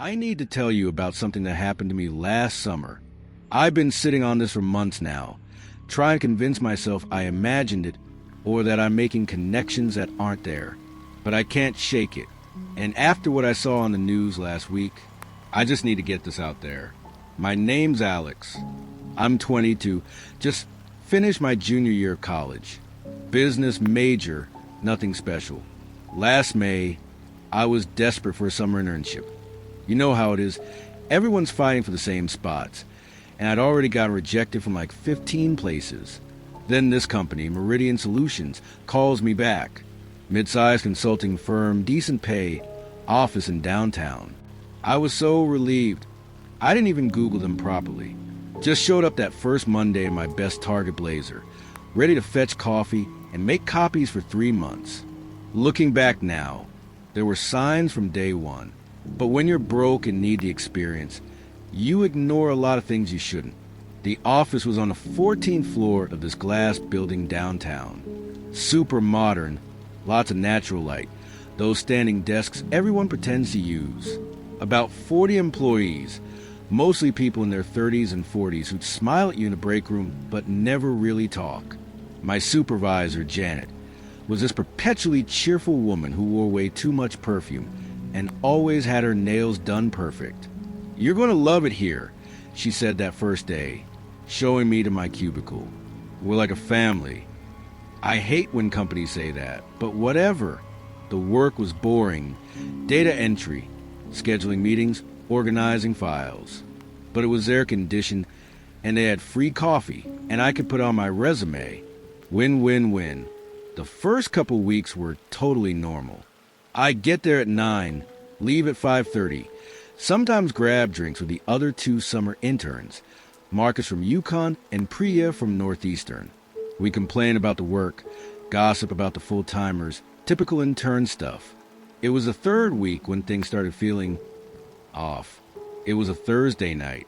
I need to tell you about something that happened to me last summer. I've been sitting on this for months now, trying to convince myself I imagined it or that I'm making connections that aren't there. But I can't shake it. And after what I saw on the news last week, I just need to get this out there. My name's Alex. I'm 22, just finished my junior year of college. Business major, nothing special. Last May, I was desperate for a summer internship. You know how it is. Everyone's fighting for the same spots. And I'd already gotten rejected from like 15 places. Then this company, Meridian Solutions, calls me back. Mid-sized consulting firm, decent pay, office in downtown. I was so relieved. I didn't even Google them properly. Just showed up that first Monday in my best Target blazer, ready to fetch coffee and make copies for 3 months. Looking back now, there were signs from day one. But when you're broke and need the experience, you ignore a lot of things you shouldn't. The office was on the 14th floor of this glass building downtown. Super modern, lots of natural light, those standing desks everyone pretends to use. About 40 employees, mostly people in their 30s and 40s who'd smile at you in the break room but never really talk. My supervisor, Janet, was this perpetually cheerful woman who wore way too much perfume and always had her nails done perfect. "You're going to love it here," she said that first day, showing me to my cubicle. "We're like a family." I hate when companies say that, but whatever. The work was boring. Data entry, scheduling meetings, organizing files. But it was air-conditioned, and they had free coffee, and I could put on my resume. Win-win-win. The first couple weeks were totally normal. I'd get there at 9, leave at 5:30, sometimes grab drinks with the other 2 summer interns, Marcus from Yukon and Priya from Northeastern. We complain about the work, gossip about the full-timers, typical intern stuff. It was the 3rd week when things started feeling off. It was a Thursday night.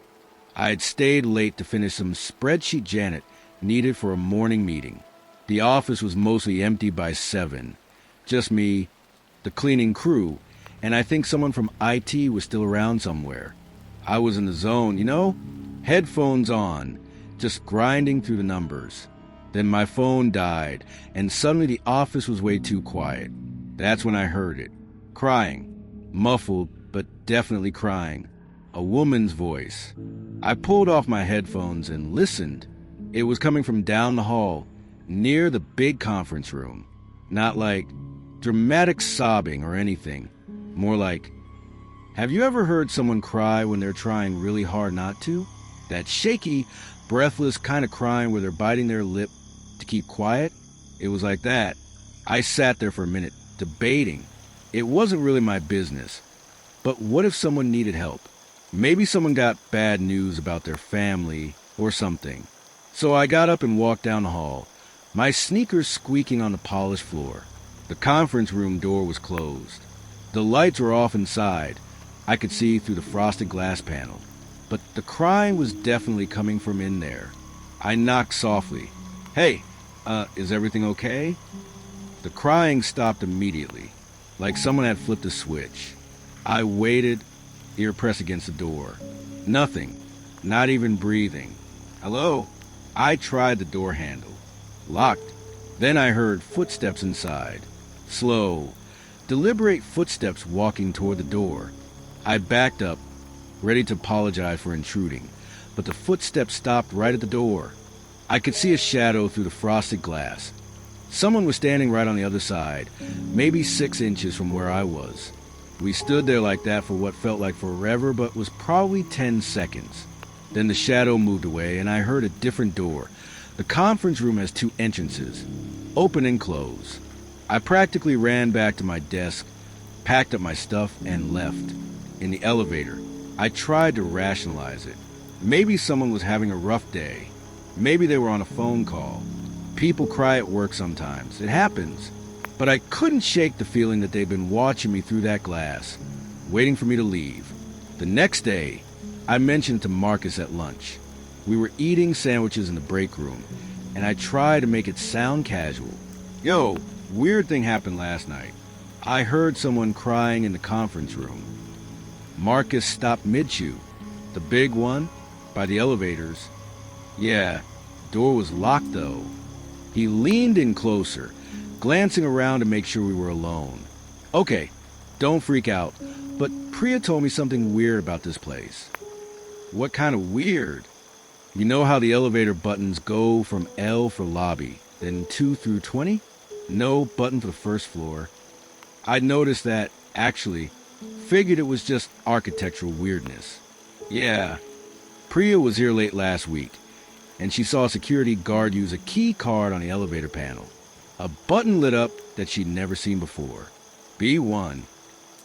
I had stayed late to finish some spreadsheet Janet needed for a morning meeting. The office was mostly empty by 7. Just me, the cleaning crew, and I think someone from IT was still around somewhere. I was in the zone, headphones on, just grinding through the numbers. Then my phone died, and suddenly the office was way too quiet. That's when I heard it. Crying. Muffled, but definitely crying. A woman's voice. I pulled off my headphones and listened. It was coming from down the hall, near the big conference room. Not like dramatic sobbing or anything. More like, have you ever heard someone cry when they're trying really hard not to? That shaky, breathless kind of crying where they're biting their lip to keep quiet? It was like that. I sat there for a minute, debating. It wasn't really my business. But what if someone needed help? Maybe someone got bad news about their family or something. So I got up and walked down the hall, my sneakers squeaking on the polished floor. The conference room door was closed. The lights were off inside. I could see through the frosted glass panel. But the crying was definitely coming from in there. I knocked softly. "Hey, is everything okay?" The crying stopped immediately, like someone had flipped a switch. I waited, ear pressed against the door. Nothing, not even breathing. "Hello?" I tried the door handle. Locked. Then I heard footsteps inside. Slow, deliberate footsteps walking toward the door. I backed up, ready to apologize for intruding, but the footsteps stopped right at the door. I could see a shadow through the frosted glass. Someone was standing right on the other side, maybe 6 inches from where I was. We stood there like that for what felt like forever, but was probably 10 seconds. Then the shadow moved away, and I heard a different door. The conference room has 2 entrances, open and close. I practically ran back to my desk, packed up my stuff, and left. In the elevator, I tried to rationalize it. Maybe someone was having a rough day. Maybe they were on a phone call. People cry at work sometimes. It happens. But I couldn't shake the feeling that they'd been watching me through that glass, waiting for me to leave. The next day, I mentioned to Marcus at lunch. We were eating sandwiches in the break room, and I tried to make it sound casual. "Yo, weird thing happened last night. I heard someone crying in the conference room." Marcus stopped mid-chew. The big one, by the elevators. Yeah, door was locked though. He leaned in closer, glancing around to make sure we were alone. Okay, don't freak out, but Priya told me something weird about this place. What kind of weird? You know how the elevator buttons go from L for lobby, then 2 through 20? No button for the first floor. I noticed that, actually. Figured it was just architectural weirdness. Yeah, Priya was here late last week, and she saw a security guard use a key card on the elevator panel. A button lit up that she'd never seen before. B1.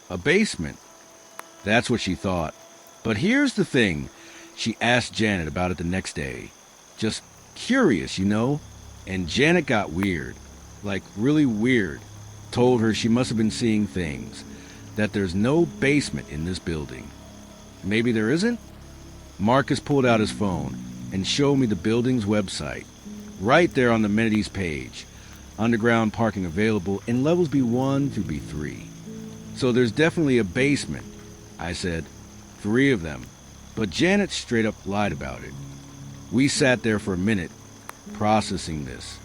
A basement. That's what she thought. But here's the thing. She asked Janet about it the next day. Just curious, you know? And Janet got weird. Like, really weird. Told her she must have been seeing things. That there's no basement in this building. Maybe there isn't? Marcus pulled out his phone and showed me the building's website. Right there on the amenities page. Underground parking available in levels B1 through B3. So there's definitely a basement, I said. 3 of them. But Janet straight up lied about it. We sat there for a minute, processing this.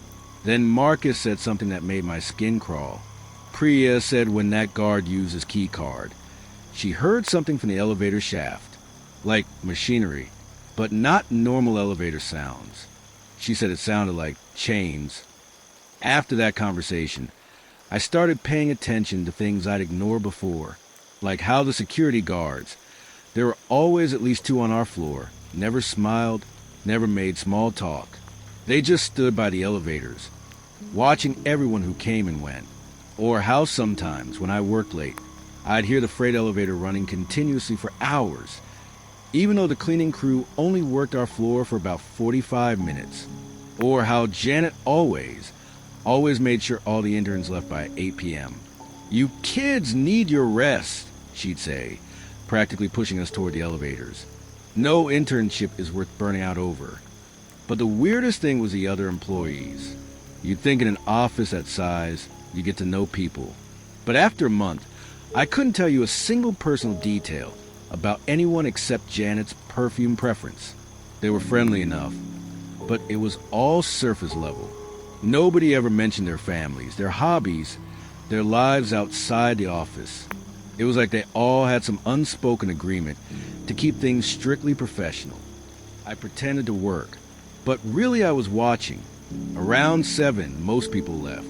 Then Marcus said something that made my skin crawl. Priya said when that guard used his key card, she heard something from the elevator shaft. Like machinery, but not normal elevator sounds. She said it sounded like chains. After that conversation, I started paying attention to things I'd ignored before, like how the security guards, there were always at least 2 on our floor, never smiled, never made small talk. They just stood by the elevators, watching everyone who came and went. Or how sometimes, when I worked late, I'd hear the freight elevator running continuously for hours, even though the cleaning crew only worked our floor for about 45 minutes. Or how Janet always made sure all the interns left by 8 p.m. You kids need your rest, she'd say, practically pushing us toward the elevators. No internship is worth burning out over. But the weirdest thing was the other employees. You'd think in an office that size, you get to know people. But after a month, I couldn't tell you a single personal detail about anyone except Janet's perfume preference. They were friendly enough, but it was all surface level. Nobody ever mentioned their families, their hobbies, their lives outside the office. It was like they all had some unspoken agreement to keep things strictly professional. I pretended to work, but really I was watching. Around 7, most people left.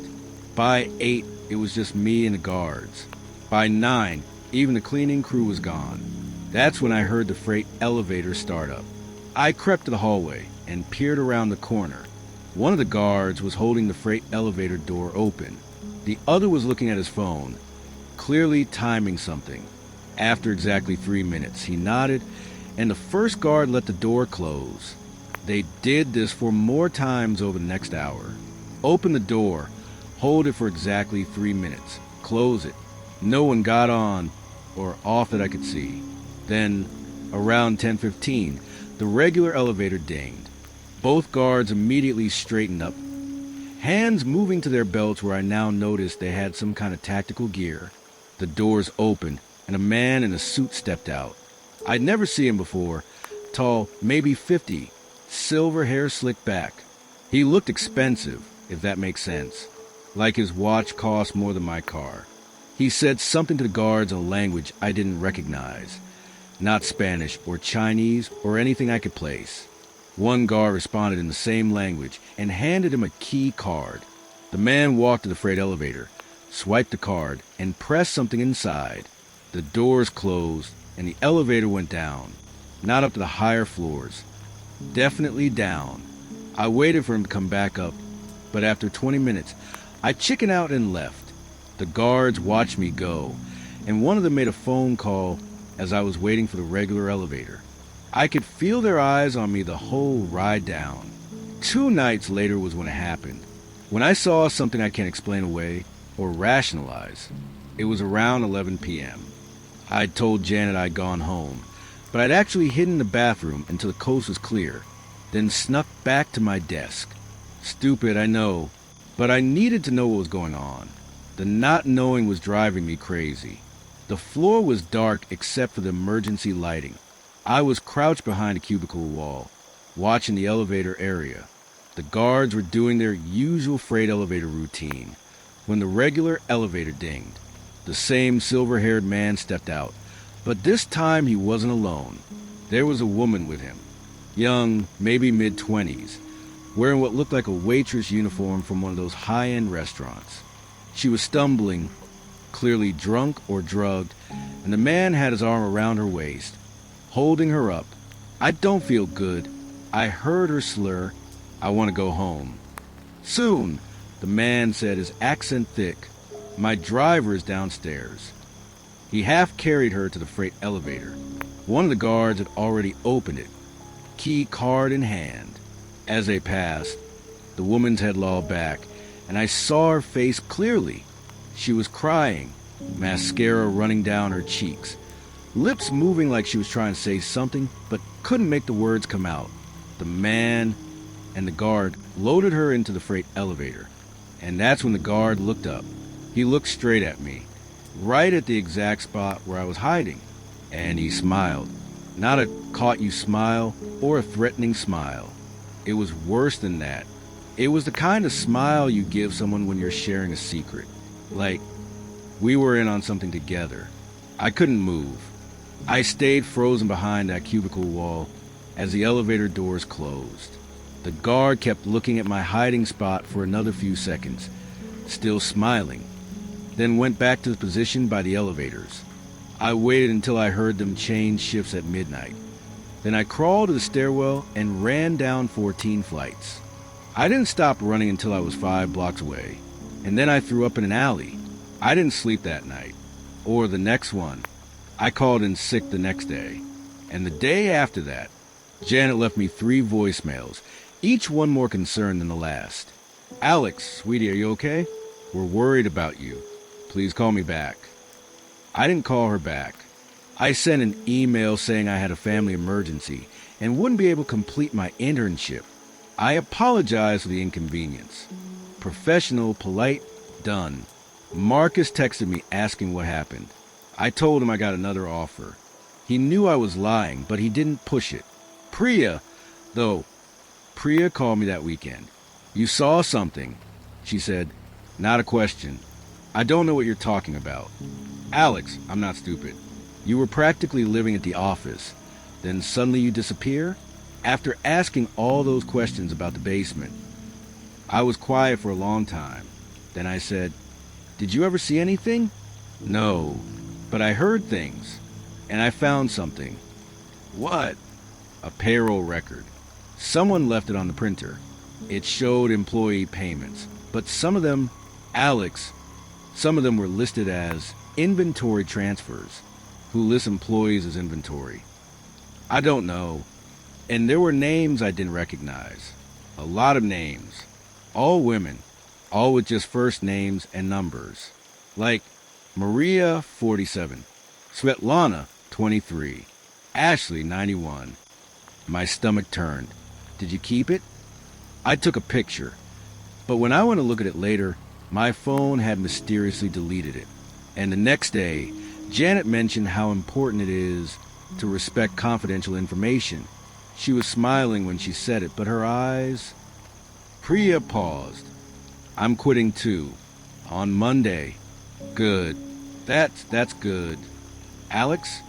By 8, it was just me and the guards. By 9, even the cleaning crew was gone. That's when I heard the freight elevator start up. I crept to the hallway and peered around the corner. One of the guards was holding the freight elevator door open. The other was looking at his phone, clearly timing something. After exactly 3 minutes, he nodded, and the first guard let the door close. They did this 4 more times over the next hour. Open the door, hold it for exactly 3 minutes, close it. No one got on or off that I could see. Then, around 10:15, the regular elevator dinged. Both guards immediately straightened up, hands moving to their belts where I now noticed they had some kind of tactical gear. The doors opened, and a man in a suit stepped out. I'd never seen him before, tall, maybe 50, silver hair slicked back. He looked expensive, if that makes sense, like his watch cost more than my car. He said something to the guards in a language I didn't recognize, not Spanish or Chinese or anything I could place. One guard responded in the same language and handed him a key card. The man walked to the freight elevator, swiped the card, and pressed something inside. The doors closed, and the elevator went down. Not up to the higher floors. Definitely down. I waited for him to come back up, but after 20 minutes, I chickened out and left. The guards watched me go, and one of them made a phone call as I was waiting for the regular elevator. I could feel their eyes on me the whole ride down. 2 nights later was when it happened. When I saw something I can't explain away or rationalize. It was around 11 p.m. I'd told Janet I'd gone home, but I'd actually hidden in the bathroom until the coast was clear, then snuck back to my desk. Stupid, I know, but I needed to know what was going on. The not knowing was driving me crazy. The floor was dark except for the emergency lighting. I was crouched behind a cubicle wall, watching the elevator area. The guards were doing their usual freight elevator routine. When the regular elevator dinged, the same silver-haired man stepped out. But this time he wasn't alone. There was a woman with him, young, maybe mid-20s, wearing what looked like a waitress uniform from one of those high-end restaurants. She was stumbling, clearly drunk or drugged, and the man had his arm around her waist, holding her up. I don't feel good. I heard her slur, "I want to go home." "Soon," the man said, his accent thick. "My driver is downstairs." He half carried her to the freight elevator. One of the guards had already opened it, key card in hand. As they passed, the woman's head lolled back, and I saw her face clearly. She was crying, mascara running down her cheeks, lips moving like she was trying to say something, but couldn't make the words come out. The man and the guard loaded her into the freight elevator, and that's when the guard looked up. He looked straight at me, right at the exact spot where I was hiding, and he smiled. Not a caught-you smile or a threatening smile. It was worse than that. It was the kind of smile you give someone when you're sharing a secret. Like, we were in on something together. I couldn't move. I stayed frozen behind that cubicle wall as the elevator doors closed. The guard kept looking at my hiding spot for another few seconds, still smiling, then went back to the position by the elevators. I waited until I heard them change shifts at midnight. Then I crawled to the stairwell and ran down 14 flights. I didn't stop running until I was 5 blocks away, and then I threw up in an alley. I didn't sleep that night, or the next one. I called in sick the next day, and the day after that, Janet left me 3 voicemails, each one more concerned than the last. "Alex, sweetie, are you okay? We're worried about you. Please call me back." I didn't call her back. I sent an email saying I had a family emergency and wouldn't be able to complete my internship. I apologized for the inconvenience. Professional, polite, done. Marcus texted me asking what happened. I told him I got another offer. He knew I was lying, but he didn't push it. Priya called me that weekend. "You saw something," she said. "Not a question. I don't know what you're talking about." "Alex, I'm not stupid. You were practically living at the office. Then suddenly you disappear?" After asking all those questions about the basement, I was quiet for a long time. Then I said, "Did you ever see anything?" "No, but I heard things, and I found something." "What?" "A payroll record. Someone left it on the printer. It showed employee payments, but some of them, Alex, some of them were listed as inventory transfers. Who lists employees as inventory?" "I don't know. And there were names I didn't recognize. A lot of names. All women. All with just first names and numbers. Like Maria, 47. Svetlana, 23. Ashley, 91. My stomach turned. "Did you keep it?" I took a picture. But when I went to look at it later, my phone had mysteriously deleted it. And the next day, Janet mentioned how important it is to respect confidential information. She was smiling when she said it, but her eyes... Priya paused. "I'm quitting too. On Monday." "Good. That's good. Alex,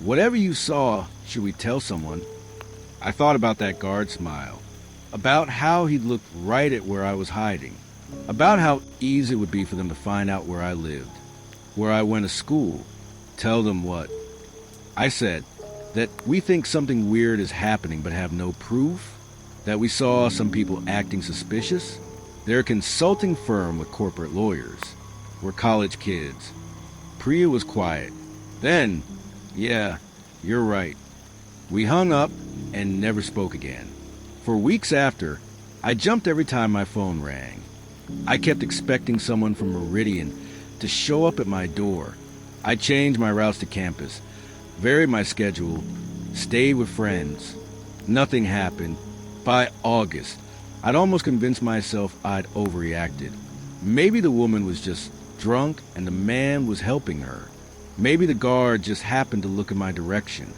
whatever you saw, should we tell someone?" I thought about that guard smile. About how he'd looked right at where I was hiding. About how easy it would be for them to find out where I lived, where I went to school. Tell them what? I said that we think something weird is happening but have no proof, that we saw some people acting suspicious. They're a consulting firm with corporate lawyers. We're college kids. Priya was quiet. Then, "Yeah, you're right." We hung up and never spoke again. For weeks after, I jumped every time my phone rang. I kept expecting someone from Meridian to show up at my door. I changed my routes to campus, varied my schedule, stayed with friends. Nothing happened. By August, I'd almost convinced myself I'd overreacted. Maybe the woman was just drunk and the man was helping her. Maybe the guard just happened to look in my direction.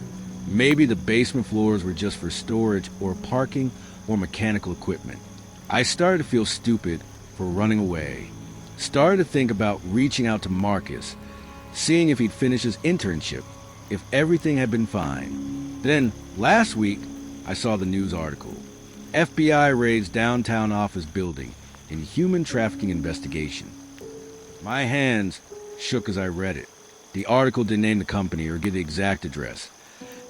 Maybe the basement floors were just for storage or parking or mechanical equipment. I started to feel stupid for running away. Started to think about reaching out to Marcus, seeing if he'd finished his internship, if everything had been fine. Then, last week, I saw the news article. FBI raids downtown office building in human trafficking investigation. My hands shook as I read it. The article didn't name the company or give the exact address.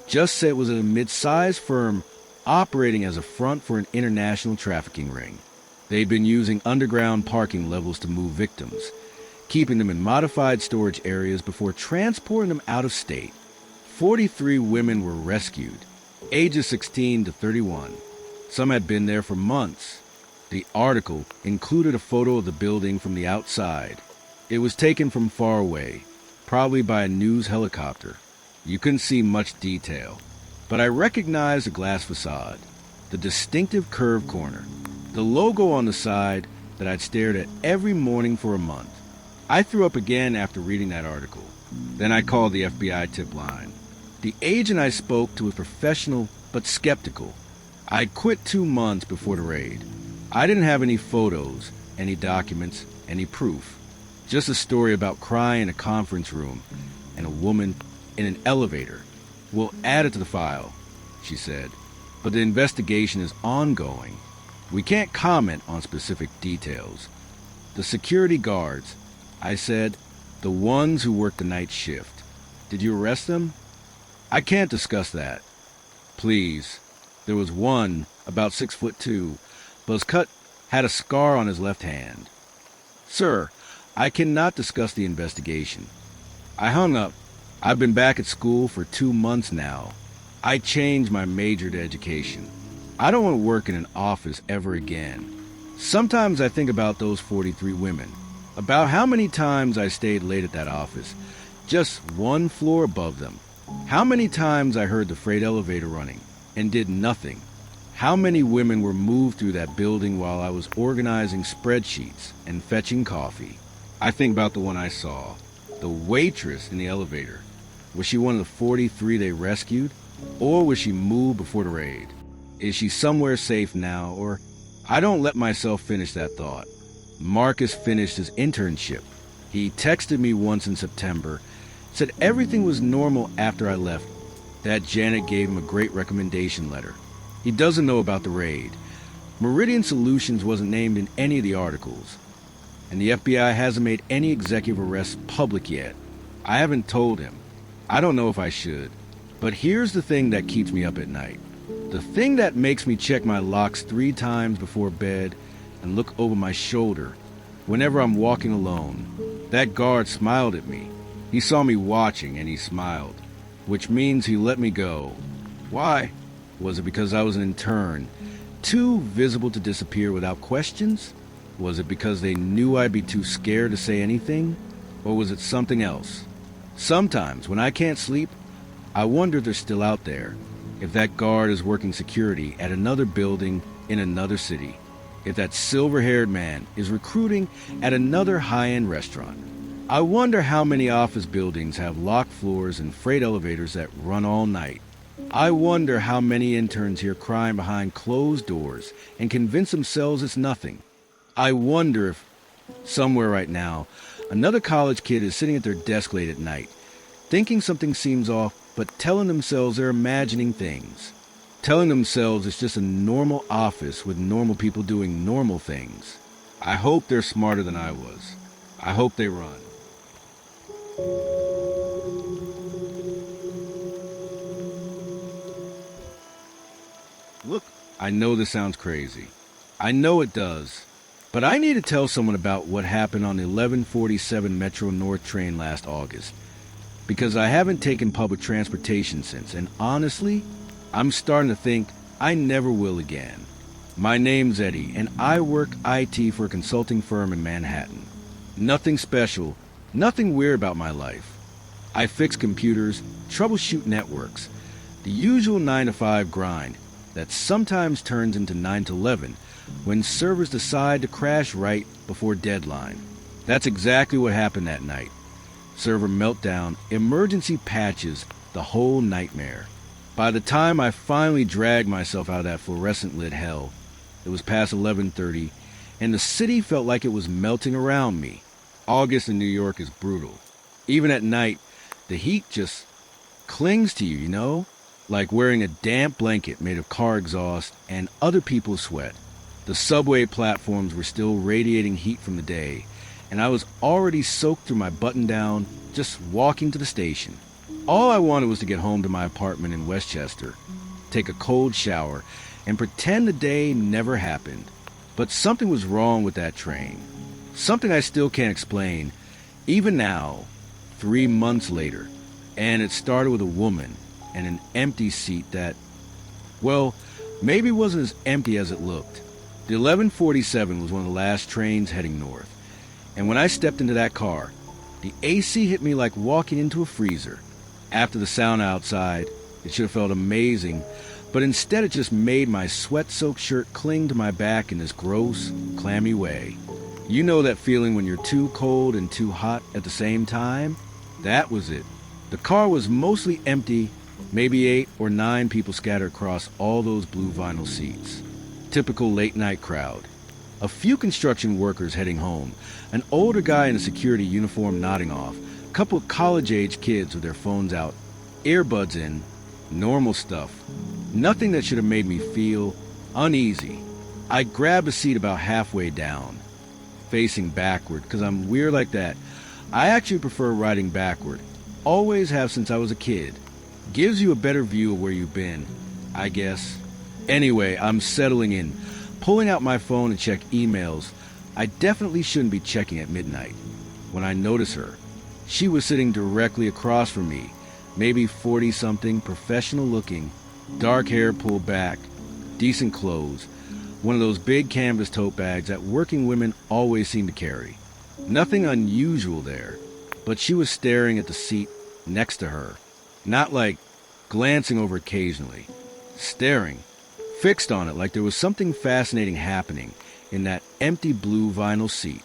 Just said it was a mid-sized firm operating as a front for an international trafficking ring. They'd been using underground parking levels to move victims, keeping them in modified storage areas before transporting them out of state. 43 women were rescued, ages 16 to 31. Some had been there for months. The article included a photo of the building from the outside. It was taken from far away, probably by a news helicopter. You couldn't see much detail, but I recognized the glass facade, the distinctive curved corner, the logo on the side that I'd stared at every morning for a month. I threw up again after reading that article. Then I called the FBI tip line. The agent I spoke to was professional but skeptical. I'd quit 2 months before the raid. I didn't have any photos, any documents, any proof. Just a story about crying in a conference room and a woman in an elevator. We'll add it to the file, she said, but the investigation is ongoing. We can't comment on specific details. The security guards, I said, the ones who worked the night shift. Did you arrest them? I can't discuss that. Please. There was one, about 6'2", buzz cut, had a scar on his left hand. Sir, I cannot discuss the investigation. I hung up. I've been back at school for 2 months now. I changed my major to education. I don't want to work in an office ever again. Sometimes I think about those 43 women, about how many times I stayed late at that office, just 1 floor above them. How many times I heard the freight elevator running and did nothing. How many women were moved through that building while I was organizing spreadsheets and fetching coffee. I think about the one I saw, the waitress in the elevator. Was she one of the 43 they rescued? Or was she moved before the raid? Is she somewhere safe now? Or I don't let myself finish that thought. Marcus finished his internship. He texted me once in September, said everything was normal after I left, that Janet gave him a great recommendation letter. He doesn't know about the raid. Meridian Solutions wasn't named in any of the articles. And the FBI hasn't made any executive arrests public yet. I haven't told him. I don't know if I should. But here's the thing that keeps me up at night. The thing that makes me check my locks 3 times before bed and look over my shoulder whenever I'm walking alone. That guard smiled at me. He saw me watching and he smiled, which means he let me go. Why? Was it because I was an intern, too visible to disappear without questions? Was it because they knew I'd be too scared to say anything? Or was it something else? Sometimes, when I can't sleep, I wonder if they're still out there. If that guard is working security at another building in another city. If that silver-haired man is recruiting at another high-end restaurant. I wonder how many office buildings have locked floors and freight elevators that run all night. I wonder how many interns here crying behind closed doors and convince themselves it's nothing. I wonder if, somewhere right now, another college kid is sitting at their desk late at night, thinking something seems off, but telling themselves they're imagining things. Telling themselves it's just a normal office with normal people doing normal things. I hope they're smarter than I was. I hope they run. Look, I know this sounds crazy. I know it does. But I need to tell someone about what happened on the 1147 Metro North train last August. Because I haven't taken public transportation since, and honestly, I'm starting to think I never will again. My name's Eddie, and I work IT for a consulting firm in Manhattan. Nothing special, nothing weird about my life. I fix computers, troubleshoot networks, the usual 9-to-5 grind that sometimes turns into 9-to-11 when servers decide to crash right before deadline. That's exactly what happened that night. server meltdown, emergency patches, the whole nightmare. By the time I finally dragged myself out of that fluorescent-lit hell, it was past 11:30, and the city felt like it was melting around me. August in New York is brutal. Even at night, the heat just clings to you, like wearing a damp blanket made of car exhaust and other people's sweat. The subway platforms were still radiating heat from the day, and I was already soaked through my button-down just walking to the station. All I wanted was to get home to my apartment in Westchester, take a cold shower, and pretend the day never happened. But something was wrong with that train. Something I still can't explain, even now, 3 months later. And it started with a woman and an empty seat that, well, maybe wasn't as empty as it looked. The 1147 was one of the last trains heading north. And when I stepped into that car, the AC hit me like walking into a freezer. After the sound outside, it should have felt amazing, but instead it just made my sweat-soaked shirt cling to my back in this gross, clammy way. You know that feeling when you're too cold and too hot at the same time? That was it. The car was mostly empty, maybe 8 or 9 people scattered across all those blue vinyl seats. Typical late-night crowd. A few construction workers heading home, an older guy in a security uniform nodding off, a couple of college-age kids with their phones out, earbuds in, normal stuff. Nothing that should have made me feel uneasy. I grabbed a seat about halfway down, facing backward, because I'm weird like that. I actually prefer riding backward. Always have since I was a kid. Gives you a better view of where you've been, I guess. Anyway, I'm settling in, pulling out my phone to check emails. I definitely shouldn't be checking at midnight. When I notice her, she was sitting directly across from me, maybe 40-something, professional looking, dark hair pulled back, decent clothes, one of those big canvas tote bags that working women always seem to carry. Nothing unusual there, but she was staring at the seat next to her, not like glancing over occasionally, staring, fixed on it like there was something fascinating happening in that empty blue vinyl seat.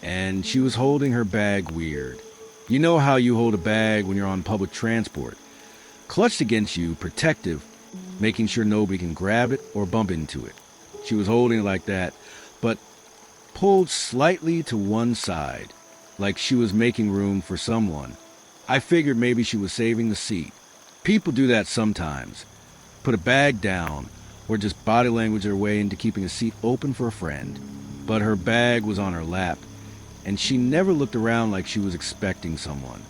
And she was holding her bag weird. You know how you hold a bag when you're on public transport, clutched against you, protective, making sure nobody can grab it or bump into it. She was holding it like that, but pulled slightly to one side, like she was making room for someone. I figured maybe she was saving the seat. People do that sometimes. Put a bag down, or just body language their way into keeping a seat open for a friend. But her bag was on her lap, and she never looked around like she was expecting someone.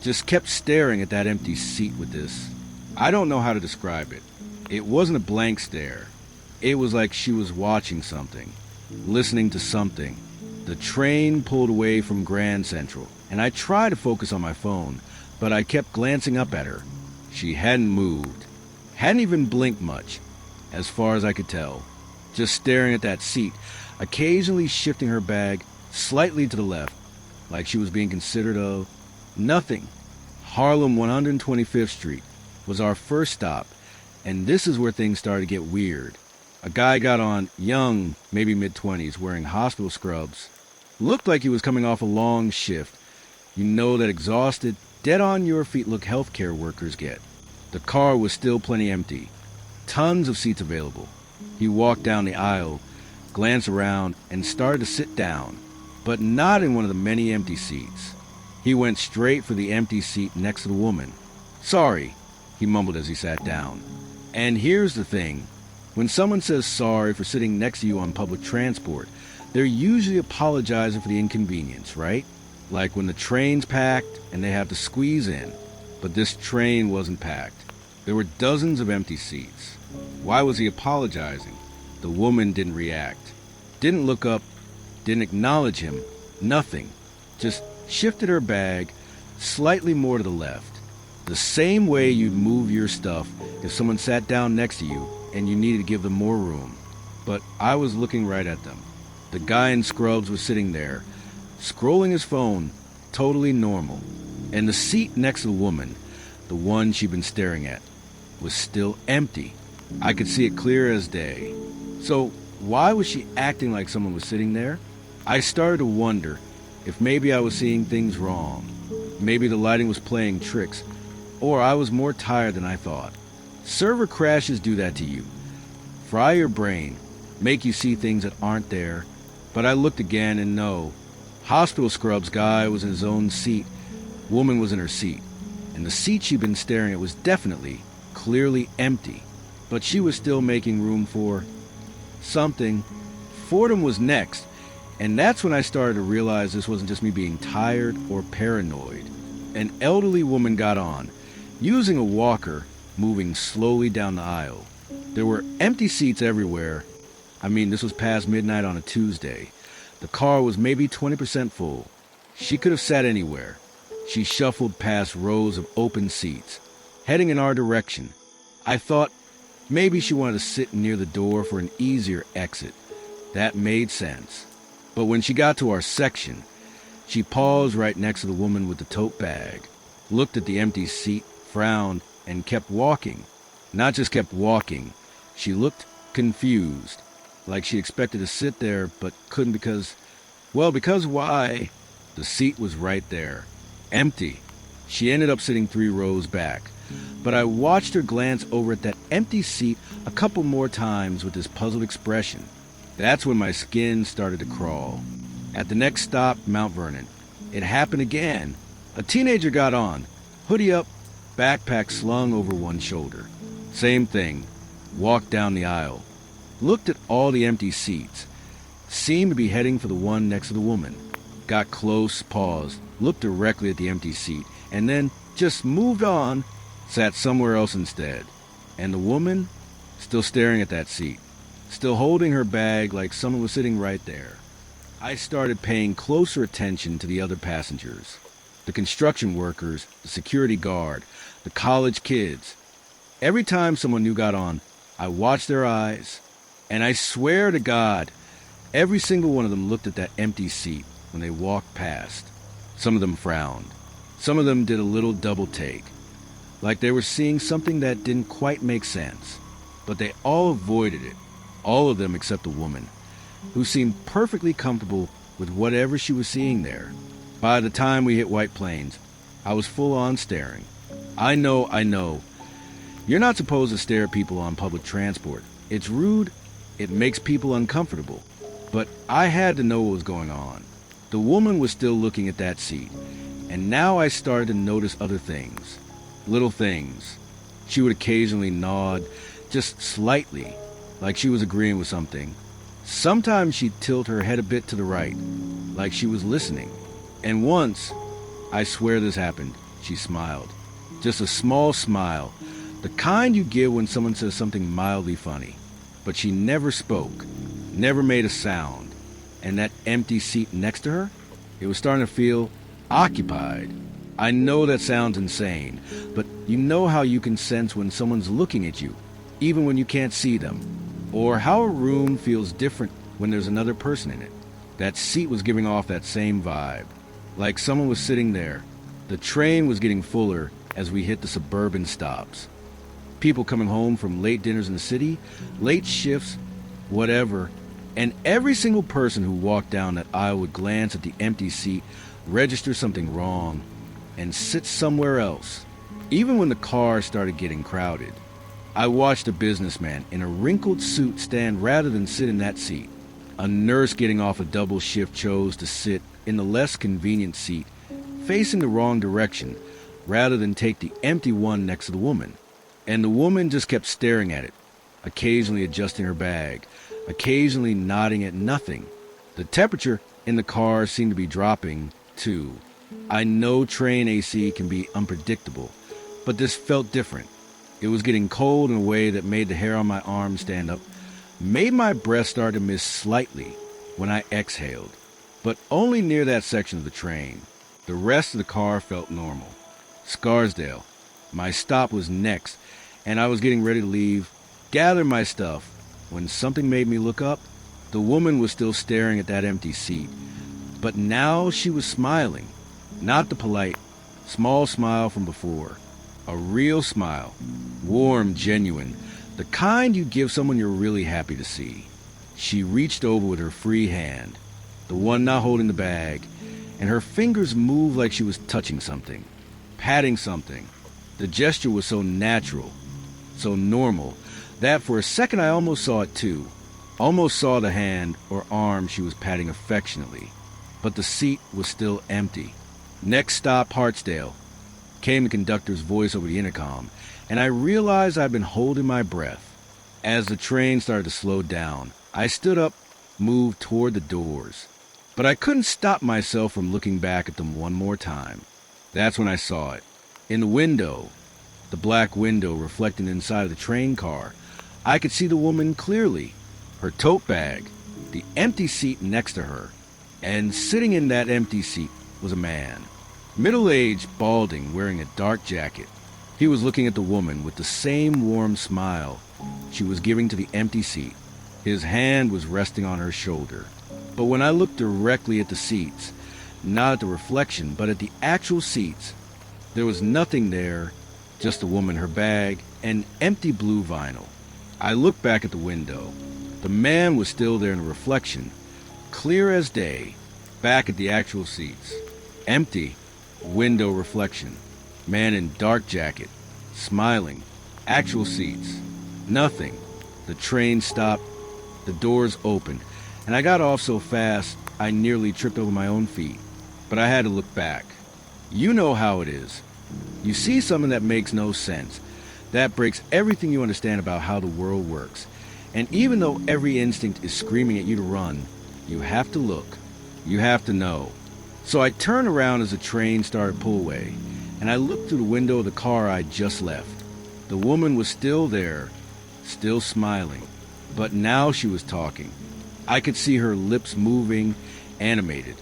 Just kept staring at that empty seat with this. I don't know how to describe it. It wasn't a blank stare. It was like she was watching something, listening to something. The train pulled away from Grand Central, and I tried to focus on my phone, but I kept glancing up at her. She hadn't moved, hadn't even blinked much, as far as I could tell. Just staring at that seat, occasionally shifting her bag slightly to the left, like she was being considered of nothing. Harlem 125th Street was our first stop, and this is where things started to get weird. A guy got on, young, maybe mid-20s, wearing hospital scrubs. Looked like he was coming off a long shift. You know that exhausted, dead-on-your-feet look healthcare workers get. The car was still plenty empty. Tons of seats available. He walked down the aisle, glanced around, and started to sit down, but not in one of the many empty seats. He went straight for the empty seat next to the woman. "Sorry," he mumbled as he sat down. And here's the thing. When someone says sorry for sitting next to you on public transport, they're usually apologizing for the inconvenience, right? Like when the train's packed and they have to squeeze in. But this train wasn't packed. There were dozens of empty seats. Why was he apologizing? The woman didn't react. Didn't look up. Didn't acknowledge him. Nothing. Just shifted her bag slightly more to the left. The same way you'd move your stuff if someone sat down next to you and you needed to give them more room. But I was looking right at them. The guy in scrubs was sitting there, scrolling his phone, totally normal. And the seat next to the woman, the one she'd been staring at, was still empty. I could see it clear as day. So why was she acting like someone was sitting there? I started to wonder if maybe I was seeing things wrong. Maybe the lighting was playing tricks, or I was more tired than I thought. Server crashes do that to you. Fry your brain, make you see things that aren't there. But I looked again and no. Hospital scrubs guy was in his own seat. Woman was in her seat. And the seat she'd been staring at was definitely, clearly empty. But she was still making room for something. Fordham was next. And that's when I started to realize this wasn't just me being tired or paranoid. An elderly woman got on, using a walker, moving slowly down the aisle. There were empty seats everywhere. I mean, this was past midnight on a Tuesday. The car was maybe 20% full. She could have sat anywhere. She shuffled past rows of open seats, heading in our direction. I thought maybe she wanted to sit near the door for an easier exit. That made sense. But when she got to our section, she paused right next to the woman with the tote bag, looked at the empty seat, frowned, and kept walking. Not just kept walking, she looked confused, like she expected to sit there but couldn't because why? The seat was right there, empty. She ended up sitting 3 rows back, but I watched her glance over at that empty seat a couple more times with this puzzled expression. That's when my skin started to crawl. At the next stop, Mount Vernon, it happened again. A teenager got on, hoodie up, backpack slung over one shoulder. Same thing, walked down the aisle, looked at all the empty seats, seemed to be heading for the one next to the woman. Got close, paused, looked directly at the empty seat, and then just moved on, sat somewhere else instead. And the woman, still staring at that seat, still holding her bag like someone was sitting right there. I started paying closer attention to the other passengers. The construction workers, the security guard, the college kids. Every time someone new got on, I watched their eyes, and I swear to God, every single one of them looked at that empty seat when they walked past. Some of them frowned. Some of them did a little double take, like they were seeing something that didn't quite make sense. But they all avoided it. All of them except the woman, who seemed perfectly comfortable with whatever she was seeing there. By the time we hit White Plains, I was full on staring. I know. You're not supposed to stare at people on public transport. It's rude. It makes people uncomfortable. But I had to know what was going on. The woman was still looking at that seat, and now I started to notice other things. Little things. She would occasionally nod, just slightly, like she was agreeing with something. Sometimes she'd tilt her head a bit to the right, like she was listening. And once, I swear this happened, she smiled. Just a small smile, the kind you give when someone says something mildly funny. But she never spoke, never made a sound. And that empty seat next to her, it was starting to feel occupied. I know that sounds insane, but you know how you can sense when someone's looking at you, even when you can't see them. Or how a room feels different when there's another person in it. That seat was giving off that same vibe, like someone was sitting there. The train was getting fuller as we hit the suburban stops. People coming home from late dinners in the city, late shifts, whatever. And every single person who walked down that aisle would glance at the empty seat, register something wrong, and sit somewhere else. Even when the car started getting crowded, I watched a businessman in a wrinkled suit stand rather than sit in that seat. A nurse getting off a double shift chose to sit in the less convenient seat, facing the wrong direction, rather than take the empty one next to the woman. And the woman just kept staring at it, occasionally adjusting her bag, occasionally nodding at nothing. The temperature in the car seemed to be dropping, too. I know train AC can be unpredictable, but this felt different. It was getting cold in a way that made the hair on my arm stand up, made my breath start to miss slightly when I exhaled, but only near that section of the train. The rest of the car felt normal. Scarsdale. My stop was next, and I was getting ready to leave, gather my stuff, when something made me look up. The woman was still staring at that empty seat, but now she was smiling. Not the polite, small smile from before. A real smile. Warm, genuine. The kind you give someone you're really happy to see. She reached over with her free hand, the one not holding the bag, and her fingers moved like she was touching something, patting something. The gesture was so natural, so normal, that for a second I almost saw it too. Almost saw the hand or arm she was patting affectionately. But the seat was still empty. Next stop, Hartsdale, came the conductor's voice over the intercom, and I realized I'd been holding my breath. As the train started to slow down, I stood up, moved toward the doors. But I couldn't stop myself from looking back at them one more time. That's when I saw it. In the window, the black window reflecting inside of the train car, I could see the woman clearly. Her tote bag, the empty seat next to her, and sitting in that empty seat was a man. Middle-aged, balding, wearing a dark jacket. He was looking at the woman with the same warm smile she was giving to the empty seat. His hand was resting on her shoulder. But when I looked directly at the seats, not at the reflection, but at the actual seats, there was nothing there, just the woman, her bag, and empty blue vinyl. I looked back at the window. The man was still there in the reflection, clear as day, back at the actual seats. Empty, window reflection. Man in dark jacket, smiling, actual seats. Nothing. The train stopped, the doors opened, and I got off so fast I nearly tripped over my own feet. But I had to look back. You know how it is. You see something that makes no sense. That breaks everything you understand about how the world works. And even though every instinct is screaming at you to run, you have to look. You have to know. So I turned around as the train started to pull away, and I looked through the window of the car I'd just left. The woman was still there, still smiling, but now she was talking. I could see her lips moving, animated,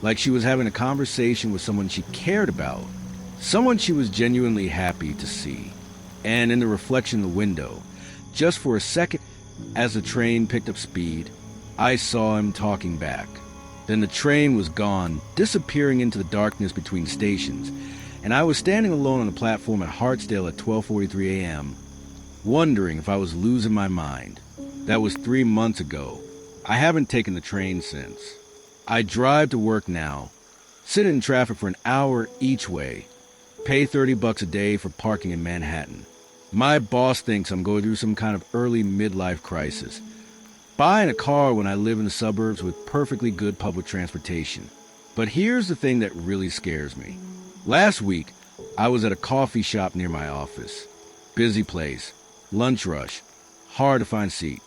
like she was having a conversation with someone she cared about, someone she was genuinely happy to see. And in the reflection of the window, just for a second, as the train picked up speed, I saw him talking back. Then the train was gone, disappearing into the darkness between stations, and I was standing alone on the platform at Hartsdale at 12:43 a.m., wondering if I was losing my mind. That was 3 months ago. I haven't taken the train since. I drive to work now, sit in traffic for an hour each way, pay $30 a day for parking in Manhattan. My boss thinks I'm going through some kind of early midlife crisis. Buying a car when I live in the suburbs with perfectly good public transportation. But here's the thing that really scares me. Last week, I was at a coffee shop near my office. Busy place, lunch rush, hard to find seat.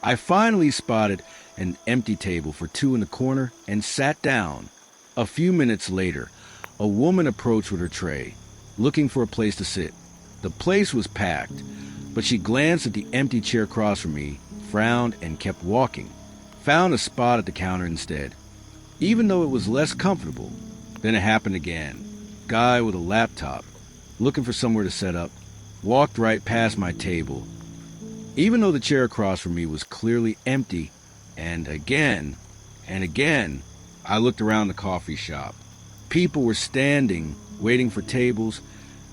I finally spotted an empty table for two in the corner and sat down. A few minutes later, a woman approached with her tray, looking for a place to sit. The place was packed, but she glanced at the empty chair across from me, frowned, and kept walking. Found a spot at the counter instead, even though it was less comfortable. Then it happened again. Guy with a laptop, looking for somewhere to set up, walked right past my table, even though the chair across from me was clearly empty. And again, I looked around the coffee shop. People were standing, waiting for tables,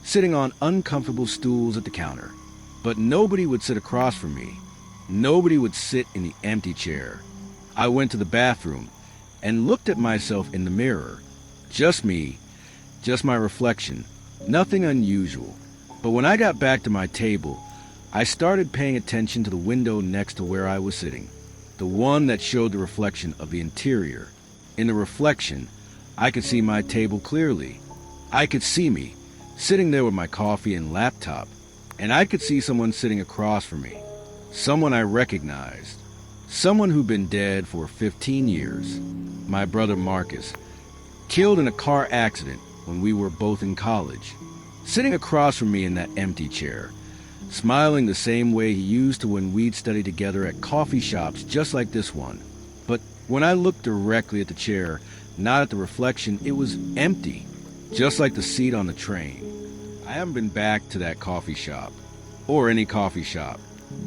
sitting on uncomfortable stools at the counter. But nobody would sit across from me. Nobody would sit in the empty chair. I went to the bathroom and looked at myself in the mirror. Just me, just my reflection, nothing unusual. But when I got back to my table, I started paying attention to the window next to where I was sitting, the one that showed the reflection of the interior. In the reflection, I could see my table clearly. I could see me, sitting there with my coffee and laptop, and I could see someone sitting across from me, someone I recognized, someone who'd been dead for 15 years, my brother Marcus, killed in a car accident when we were both in college, sitting across from me in that empty chair, smiling the same way he used to when we'd study together at coffee shops just like this one. But when I looked directly at the chair, not at the reflection, it was empty, just like the seat on the train. I haven't been back to that coffee shop, or any coffee shop.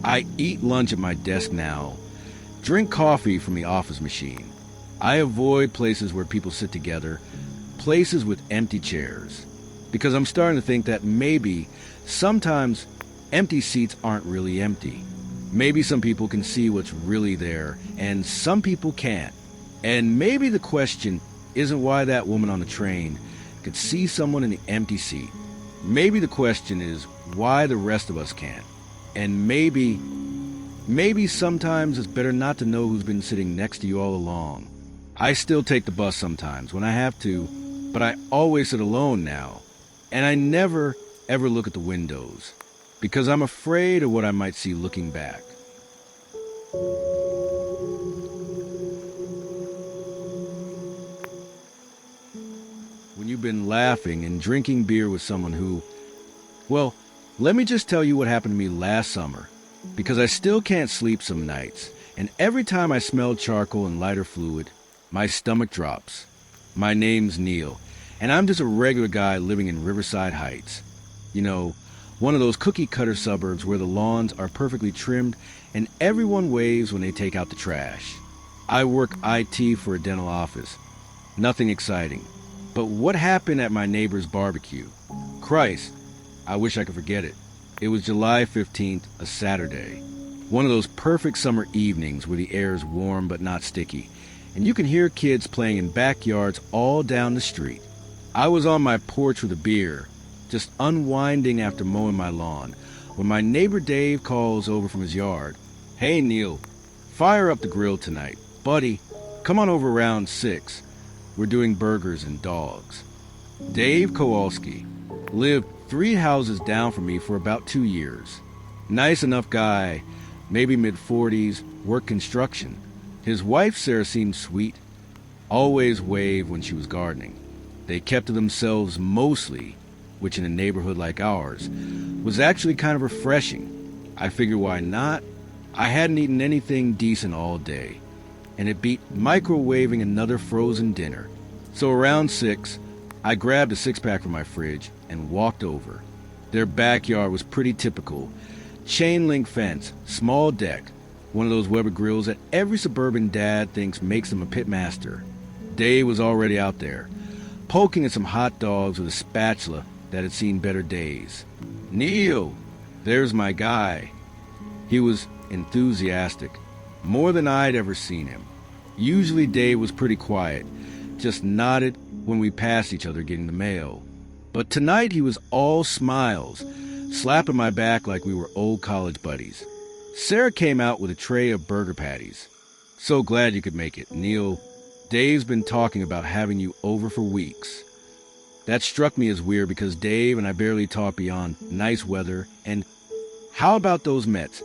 I eat lunch at my desk now, drink coffee from the office machine. I avoid places where people sit together, places with empty chairs, because I'm starting to think that maybe, sometimes, empty seats aren't really empty. Maybe some people can see what's really there, and some people can't. And maybe the question isn't why that woman on the train could see someone in the empty seat. Maybe the question is why the rest of us can't. And maybe sometimes it's better not to know who's been sitting next to you all along. I still take the bus sometimes when I have to, but I always sit alone now. And I never, ever look at the windows, because I'm afraid of what I might see looking back. When you've been laughing and drinking beer with someone who... Well, let me just tell you what happened to me last summer, because I still can't sleep some nights, and every time I smell charcoal and lighter fluid, my stomach drops. My name's Neil, and I'm just a regular guy living in Riverside Heights. You know, one of those cookie-cutter suburbs where the lawns are perfectly trimmed and everyone waves when they take out the trash. I work IT for a dental office. Nothing exciting. But what happened at my neighbor's barbecue? Christ, I wish I could forget it. It was July 15th, a Saturday. One of those perfect summer evenings where the air is warm but not sticky, and you can hear kids playing in backyards all down the street. I was on my porch with a beer, just unwinding after mowing my lawn, when my neighbor Dave calls over from his yard. "Hey, Neil, fire up the grill tonight. Buddy, come on over around 6. We're doing burgers and dogs." Dave Kowalski lived 3 houses down from me for about 2 years. Nice enough guy, maybe mid-40s, worked construction. His wife, Sarah, seemed sweet, always waved when she was gardening. They kept to themselves mostly, which in a neighborhood like ours was actually kind of refreshing. I figured why not? I hadn't eaten anything decent all day, and it beat microwaving another frozen dinner. So around 6, I grabbed a 6-pack from my fridge and walked over. Their backyard was pretty typical. Chain-link fence, small deck, one of those Weber grills that every suburban dad thinks makes them a pitmaster. Dave was already out there, poking at some hot dogs with a spatula that had seen better days. "Neil, there's my guy." He was enthusiastic, more than I'd ever seen him. Usually Dave was pretty quiet, just nodded when we passed each other getting the mail. But tonight he was all smiles, slapping my back like we were old college buddies. Sarah came out with a tray of burger patties. "So glad you could make it, Neil. Dave's been talking about having you over for weeks." That struck me as weird because Dave and I barely talked beyond nice weather and how about those Mets.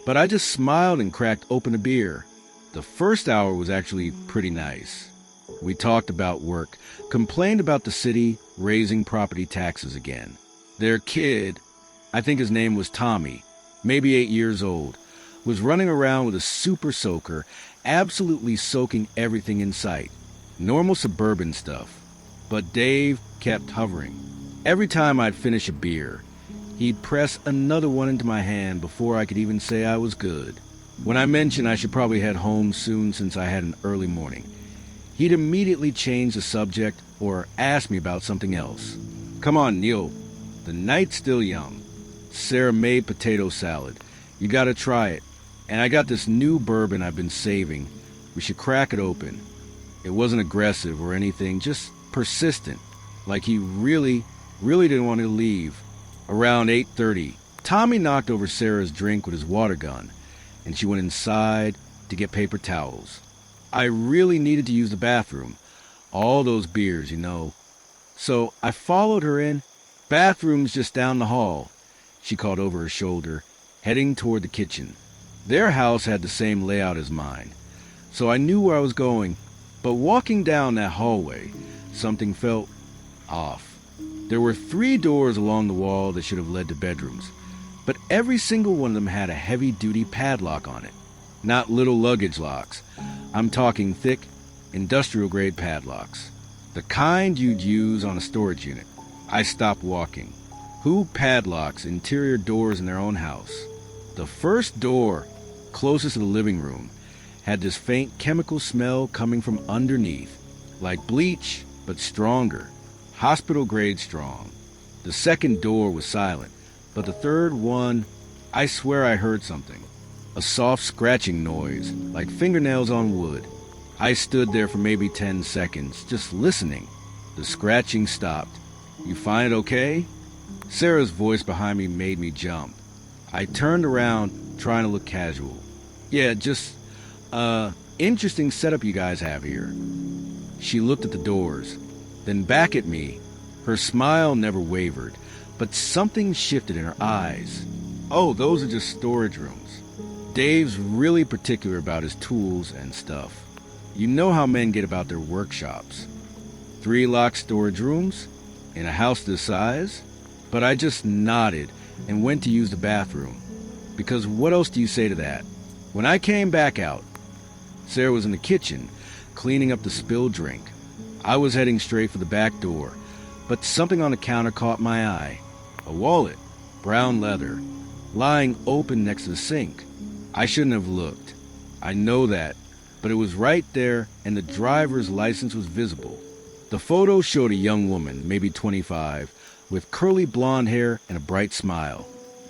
But I just smiled and cracked open a beer. The first hour was actually pretty nice. We talked about work, complained about the city raising property taxes again. Their kid, I think his name was Tommy, maybe 8 years old, was running around with a super soaker, absolutely soaking everything in sight. Normal suburban stuff. But Dave kept hovering. Every time I'd finish a beer, he'd press another one into my hand before I could even say I was good. When I mentioned I should probably head home soon since I had an early morning, he'd immediately change the subject or ask me about something else. "Come on, Neil. The night's still young. Sarah made potato salad. You gotta try it. And I got this new bourbon I've been saving. We should crack it open." It wasn't aggressive or anything, just persistent, like he really didn't want to leave. Around 8:30, Tommy knocked over Sarah's drink with his water gun, and she went inside to get paper towels. I really needed to use the bathroom. All those beers, you know. So I followed her in. "Bathroom's just down the hall," she called over her shoulder, heading toward the kitchen. Their house had the same layout as mine, so I knew where I was going. But walking down that hallway, something felt off. There were 3 doors along the wall that should have led to bedrooms, but every single one of them had a heavy-duty padlock on it. Not little luggage locks. I'm talking thick, industrial-grade padlocks. The kind you'd use on a storage unit. I stopped walking. Who padlocks interior doors in their own house? The first door, closest to the living room, had this faint chemical smell coming from underneath, like bleach, but stronger. Hospital-grade strong. The second door was silent, but the third one, I swear I heard something. A soft scratching noise, like fingernails on wood. I stood there for maybe 10 seconds, just listening. The scratching stopped. "You find it okay?" Sarah's voice behind me made me jump. I turned around, trying to look casual. "Yeah, just, interesting setup you guys have here." She looked at the doors, then back at me. Her smile never wavered, but something shifted in her eyes. "Oh, those are just storage rooms. Dave's really particular about his tools and stuff. You know how men get about their workshops. 3 locked storage rooms? In a house this size?" But I just nodded and went to use the bathroom. Because what else do you say to that? When I came back out, Sarah was in the kitchen, cleaning up the spilled drink. I was heading straight for the back door, but something on the counter caught my eye. A wallet, brown leather, lying open next to the sink. I shouldn't have looked. I know that, but it was right there, and the driver's license was visible. The photo showed a young woman, maybe 25, with curly blonde hair and a bright smile.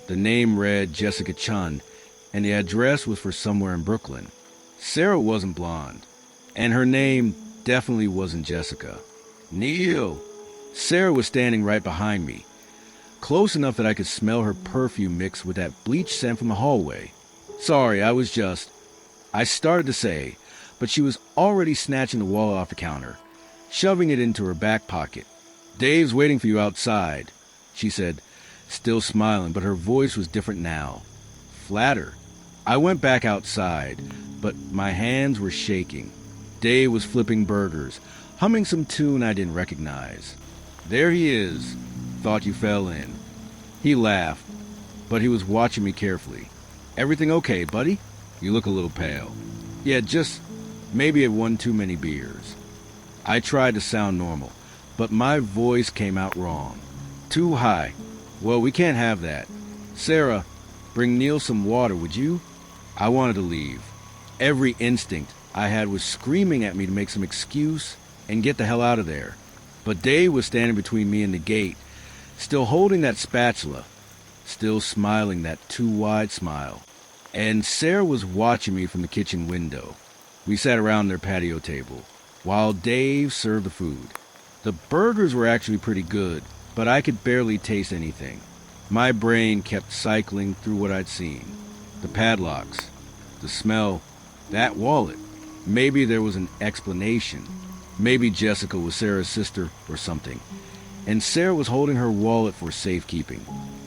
The name read Jessica Chun, and the address was for somewhere in Brooklyn. Sarah wasn't blonde, and her name definitely wasn't Jessica. "Neil!" Sarah was standing right behind me, close enough that I could smell her perfume mixed with that bleach scent from the hallway. "Sorry, I started to say, but she was already snatching the wallet off the counter, shoving it into her back pocket. "Dave's waiting for you outside," she said, still smiling, but her voice was different now. Flatter. I went back outside, but my hands were shaking. Dave was flipping burgers, humming some tune I didn't recognize. "There he is. Thought you fell in." He laughed, but he was watching me carefully. "Everything okay, buddy? You look a little pale." "Yeah, just maybe at one too many beers." I tried to sound normal, but my voice came out wrong. Too high. "Well, we can't have that. Sarah, bring Neil some water, would you?" I wanted to leave. Every instinct I had was screaming at me to make some excuse and get the hell out of there. But Dave was standing between me and the gate, still holding that spatula, still smiling that too wide smile. And Sarah was watching me from the kitchen window. We sat around their patio table, while Dave served the food. The burgers were actually pretty good, but I could barely taste anything. My brain kept cycling through what I'd seen. The padlocks, the smell, that wallet. Maybe there was an explanation. Maybe Jessica was Sarah's sister or something, and Sarah was holding her wallet for safekeeping.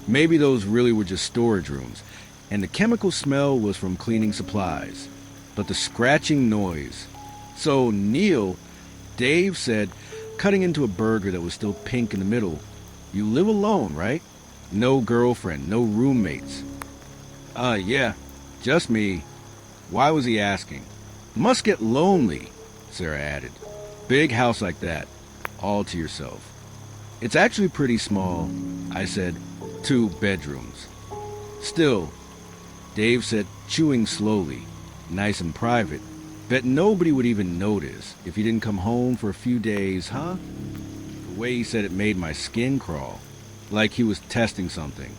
Maybe those really were just storage rooms, and the chemical smell was from cleaning supplies. But the scratching noise. "So, Neil," Dave said, cutting into a burger that was still pink in the middle, "you live alone, right? No girlfriend, no roommates?" Yeah, just me." Why was he asking? "Must get lonely," Sarah added. "Big house like that, all to yourself." "It's actually pretty small," I said. 2 bedrooms. "Still," Dave said, chewing slowly, "nice and private. Bet nobody would even notice if you didn't come home for a few days, huh?" The way he said it made my skin crawl, like he was testing something.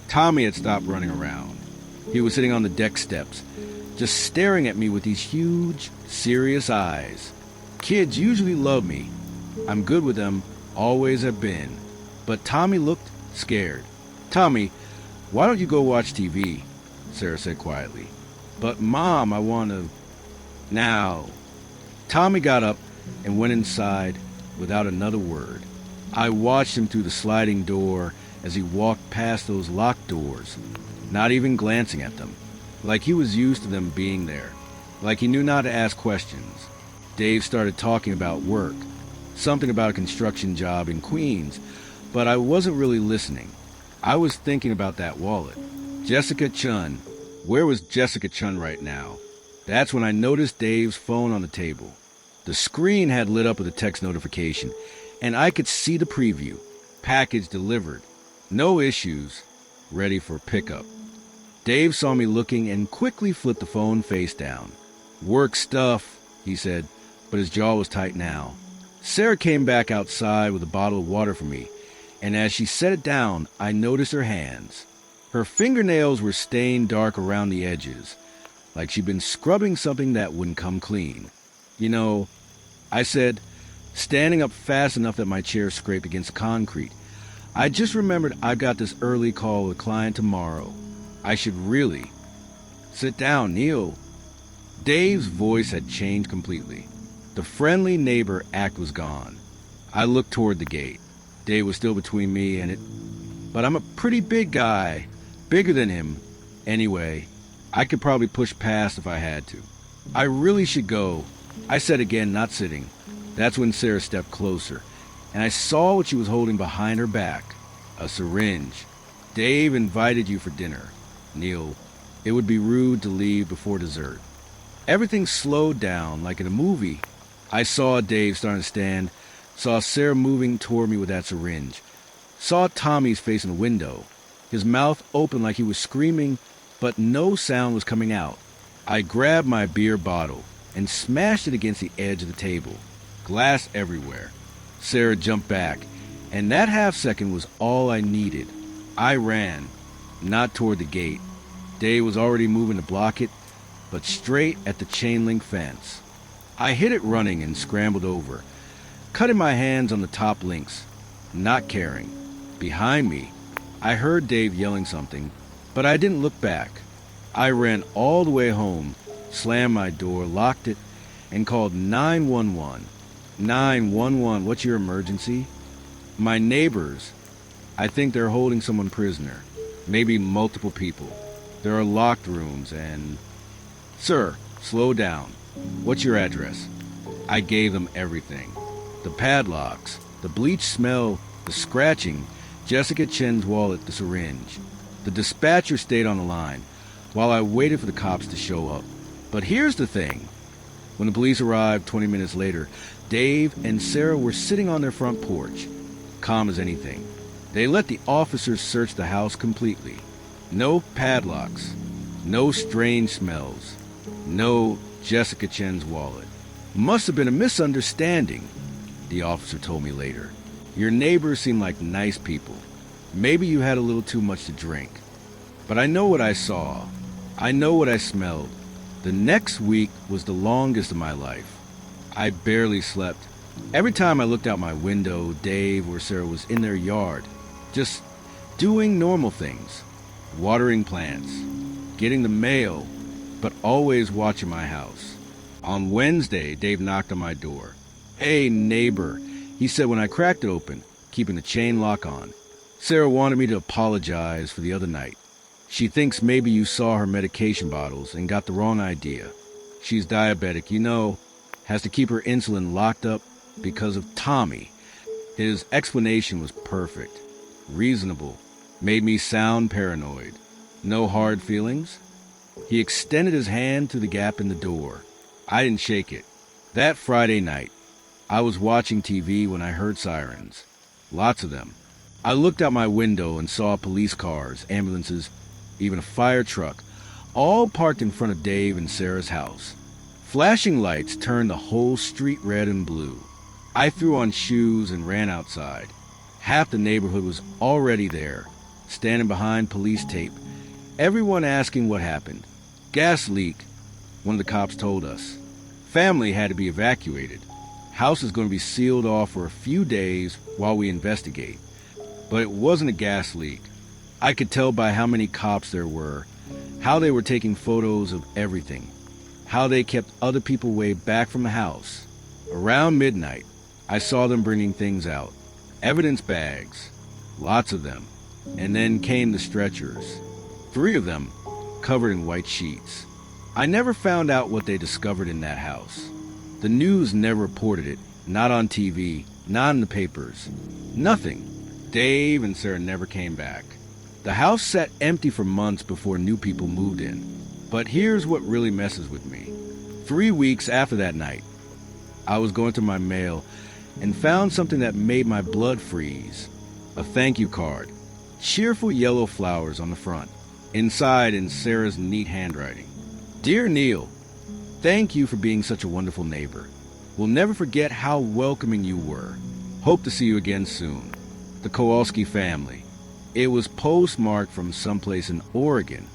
Tommy had stopped running around. He was sitting on the deck steps, just staring at me with these huge, serious eyes. Kids usually love me. I'm good with them, always have been. But Tommy looked scared. "Tommy, why don't you go watch TV?" Sarah said quietly. "But Mom, I want to..." "Now." Tommy got up and went inside without another word. I watched him through the sliding door as he walked past those locked doors, not even glancing at them, like he was used to them being there, like he knew not to ask questions. Dave started talking about work, something about a construction job in Queens, but I wasn't really listening. I was thinking about that wallet. Jessica Chun. Where was Jessica Chun right now? That's when I noticed Dave's phone on the table. The screen had lit up with a text notification, and I could see the preview. Package delivered. No issues. Ready for pickup. Dave saw me looking and quickly flipped the phone face down. "Work stuff," he said, but his jaw was tight now. Sarah came back outside with a bottle of water for me, and as she set it down, I noticed her hands. Her fingernails were stained dark around the edges, like she'd been scrubbing something that wouldn't come clean. You know, I said, standing up fast enough that my chair scraped against concrete. I just remembered I've got this early call with a client tomorrow. I should really. Sit down, Neil. Dave's voice had changed completely. The friendly neighbor act was gone. I looked toward the gate. Dave was still between me and it, but I'm a pretty big guy, bigger than him. Anyway, I could probably push past if I had to. I really should go, I said again, not sitting. That's when Sarah stepped closer, and I saw what she was holding behind her back, a syringe. Dave invited you for dinner. Neil, it would be rude to leave before dessert. Everything slowed down like in a movie. I saw Dave starting to stand, saw Sarah moving toward me with that syringe, saw Tommy's face in the window, his mouth open like he was screaming, but no sound was coming out. I grabbed my beer bottle and smashed it against the edge of the table. Glass everywhere. Sarah jumped back, and that half second was all I needed. I ran, not toward the gate. Dave was already moving to block it, but straight at the chain link fence. I hit it running and scrambled over, cutting my hands on the top links, not caring. Behind me, I heard Dave yelling something, but I didn't look back. I ran all the way home, slammed my door, locked it, and called 911. 911, what's your emergency? My neighbors. I think they're holding someone prisoner. Maybe multiple people. There are locked rooms and... Sir, slow down. What's your address? I gave them everything. The padlocks, the bleach smell, the scratching, Jessica Chen's wallet, the syringe. The dispatcher stayed on the line while I waited for the cops to show up. But here's the thing. When the police arrived 20 minutes later, Dave and Sarah were sitting on their front porch, calm as anything. They let the officers search the house completely. No padlocks, no strange smells, no Jessica Chen's wallet. Must have been a misunderstanding, the officer told me later. Your neighbors seem like nice people. Maybe you had a little too much to drink. But I know what I saw. I know what I smelled. The next week was the longest of my life. I barely slept. Every time I looked out my window, Dave or Sarah was in their yard, just doing normal things, watering plants, getting the mail, but always watching my house. On Wednesday, Dave knocked on my door. Hey, neighbor, he said when I cracked it open, keeping the chain lock on. Sarah wanted me to apologize for the other night. She thinks maybe you saw her medication bottles and got the wrong idea. She's diabetic, you know, has to keep her insulin locked up because of Tommy. His explanation was perfect, reasonable, made me sound paranoid. No hard feelings? He extended his hand through the gap in the door. I didn't shake it. That Friday night, I was watching TV when I heard sirens. Lots of them. I looked out my window and saw police cars, ambulances, even a fire truck, all parked in front of Dave and Sarah's house. Flashing lights turned the whole street red and blue. I threw on shoes and ran outside. Half the neighborhood was already there, standing behind police tape, everyone asking what happened. Gas leak, one of the cops told us. Family had to be evacuated. House is going to be sealed off for a few days while we investigate. But it wasn't a gas leak. I could tell by how many cops there were, how they were taking photos of everything, how they kept other people way back from the house. Around midnight, I saw them bringing things out. Evidence bags, lots of them. And then came the stretchers. 3 of them covered in white sheets. I never found out what they discovered in that house. The news never reported it, not on TV, not in the papers. Nothing. Dave and Sarah never came back. The house sat empty for months before new people moved in. But here's what really messes with me. 3 weeks after that night, I was going through my mail and found something that made my blood freeze. A thank you card. Cheerful yellow flowers on the front. Inside, in Sarah's neat handwriting. Dear Neil, thank you for being such a wonderful neighbor. We'll never forget how welcoming you were. Hope to see you again soon. The Kowalski family. It was postmarked from someplace in Oregon.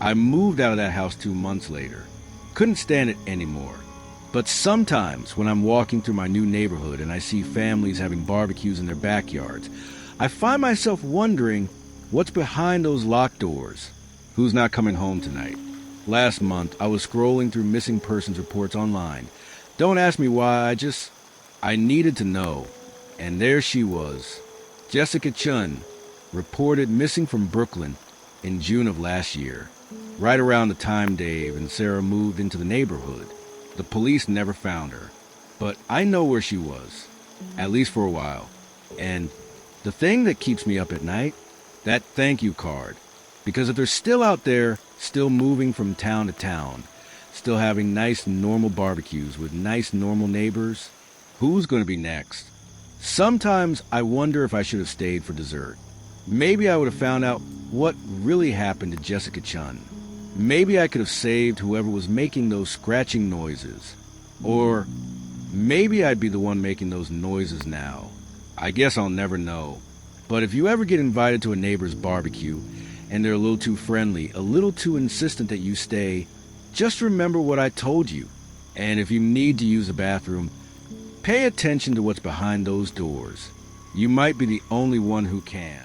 I moved out of that house 2 months later. Couldn't stand it anymore. But sometimes when I'm walking through my new neighborhood and I see families having barbecues in their backyards, I find myself wondering what's behind those locked doors. Who's not coming home tonight? Last month, I was scrolling through missing persons reports online. Don't ask me why, I needed to know. And there she was. Jessica Chun, reported missing from Brooklyn in June of last year, right around the time Dave and Sarah moved into the neighborhood. The police never found her, but I know where she was, at least for a while. And the thing that keeps me up at night, that thank you card. Because if they're still out there, still moving from town to town, still having nice normal barbecues with nice normal neighbors, who's going to be next? Sometimes I wonder if I should have stayed for dessert. Maybe I would have found out what really happened to Jessica Chun. Maybe I could have saved whoever was making those scratching noises. Or maybe I'd be the one making those noises now. I guess I'll never know. But if you ever get invited to a neighbor's barbecue and they're a little too friendly, a little too insistent that you stay, just remember what I told you. And if you need to use a bathroom, pay attention to what's behind those doors. You might be the only one who can.